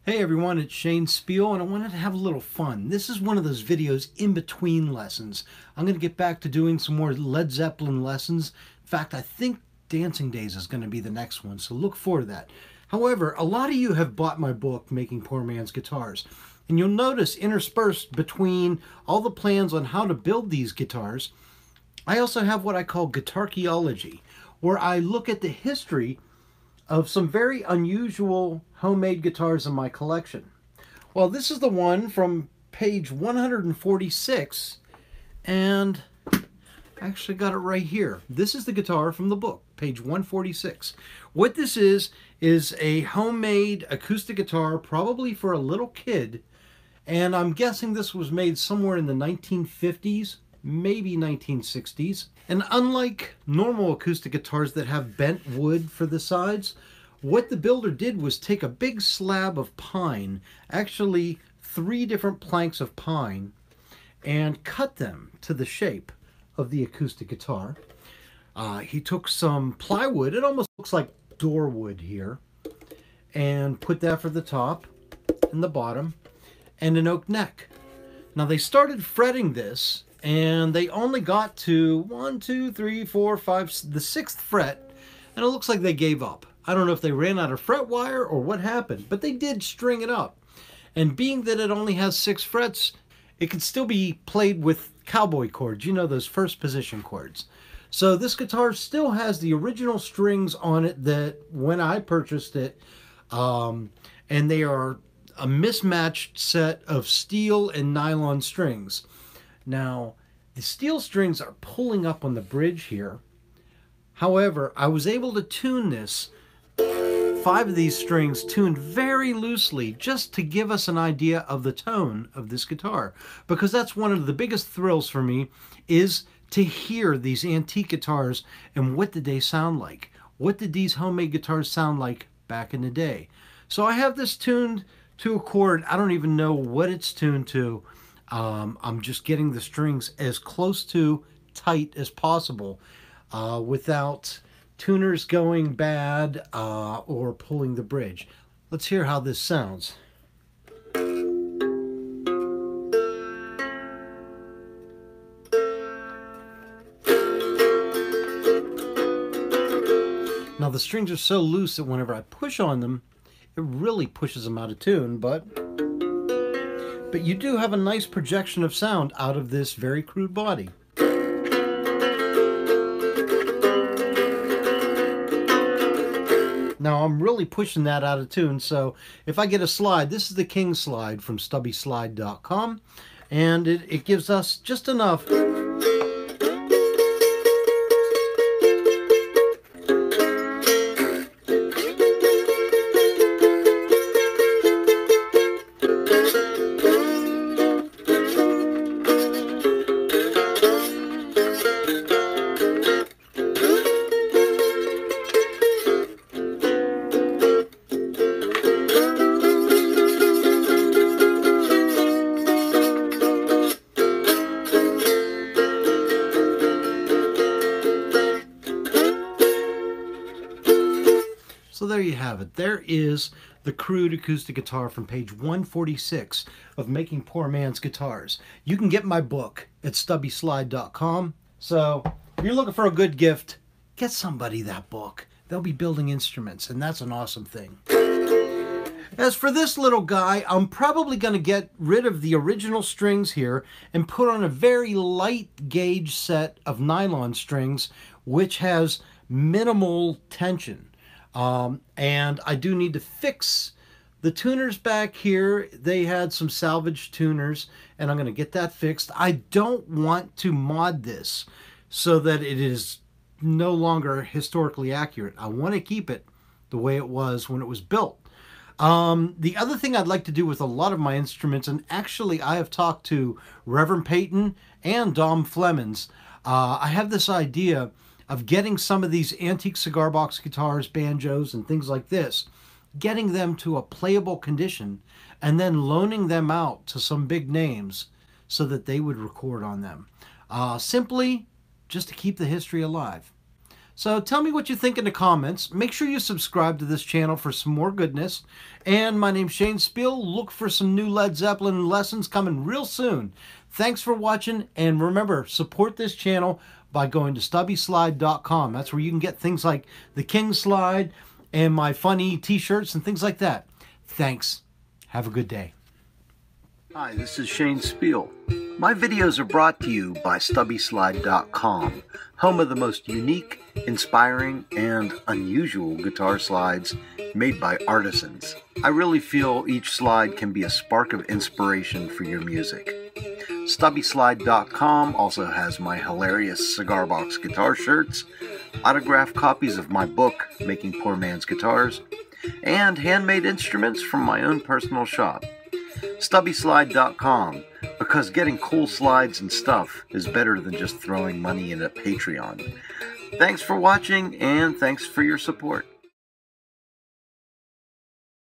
Hey everyone, it's Shane Speal, and I wanted to have a little fun. This is one of those videos in between lessons. I'm going to get back to doing some more Led Zeppelin lessons. In fact, I think Dancing Days is going to be the next one, so look forward to that. However, a lot of you have bought my book, Making Poor Man's Guitars, and you'll notice interspersed between all the plans on how to build these guitars, I also have what I call Guitarcheology, where I look at the history of some very unusual homemade guitars in my collection. Well, this is the one from page 146, and I actually got it right here. This is the guitar from the book, page 146. What this is a homemade acoustic guitar, probably for a little kid, and I'm guessing this was made somewhere in the 1950s, maybe 1960s. And unlike normal acoustic guitars that have bent wood for the sides, what the builder did was take a big slab of pine, actually 3 different planks of pine, and cut them to the shape of the acoustic guitar. He took some plywood, it almost looks like door wood here, and put that for the top and the bottom, and an oak neck. Now they started fretting this, and they only got to 1, 2, 3, 4, 5, the 6th fret, and it looks like they gave up. I don't know if they ran out of fret wire or what happened, but they did string it up. And being that it only has 6 frets, it can still be played with cowboy chords, you know, those first position chords. So this guitar still has the original strings on it that when I purchased it, and they are a mismatched set of steel and nylon strings. Now, the steel strings are pulling up on the bridge here. However, I was able to tune this, 5 of these strings tuned very loosely, just to give us an idea of the tone of this guitar. Because that's one of the biggest thrills for me, is to hear these antique guitars and what did they sound like? What did these homemade guitars sound like back in the day? So I have this tuned to a chord. I don't even know what it's tuned to. I'm just getting the strings as close to tight as possible without tuners going bad or pulling the bridge. Let's hear how this sounds. Now the strings are so loose that whenever I push on them, it really pushes them out of tune, but you do have a nice projection of sound out of this very crude body. Now I'm really pushing that out of tune, so if I get a slide, this is the King slide from stubbyslide.com, and it gives us just enough So there you have it. There is the crude acoustic guitar from page 146 of Making Poor Man's Guitars. You can get my book at stubbyslide.com. So if you're looking for a good gift, get somebody that book. They'll be building instruments, and that's an awesome thing. As for this little guy, I'm probably going to get rid of the original strings here and put on a very light gauge set of nylon strings, which has minimal tension. And I do need to fix the tuners back here. They had some salvage tuners, and I'm going to get that fixed. I don't want to mod this so that it is no longer historically accurate. I want to keep it the way it was when it was built. The other thing I'd like to do with a lot of my instruments, and actually I have talked to Reverend Peyton and Dom Flemons, I have this idea of getting some of these antique cigar box guitars, banjos, and things like this, getting them to a playable condition, and then loaning them out to some big names so that they would record on them. Simply just to keep the history alive. So tell me what you think in the comments. Make sure you subscribe to this channel for some more goodness. And my name's Shane Speal. Look for some new Led Zeppelin lessons coming real soon. Thanks for watching, and remember, support this channel by going to stubbyslide.com. That's where you can get things like the King Slide and my funny t-shirts and things like that. Thanks. Have a good day. Hi, this is Shane Speal. My videos are brought to you by stubbyslide.com, home of the most unique, inspiring, and unusual guitar slides made by artisans. I really feel each slide can be a spark of inspiration for your music. Stubbyslide.com also has my hilarious cigar box guitar shirts, autographed copies of my book, Making Poor Man's Guitars, and handmade instruments from my own personal shop. Stubbyslide.com, because getting cool slides and stuff is better than just throwing money in a Patreon. Thanks for watching, and thanks for your support.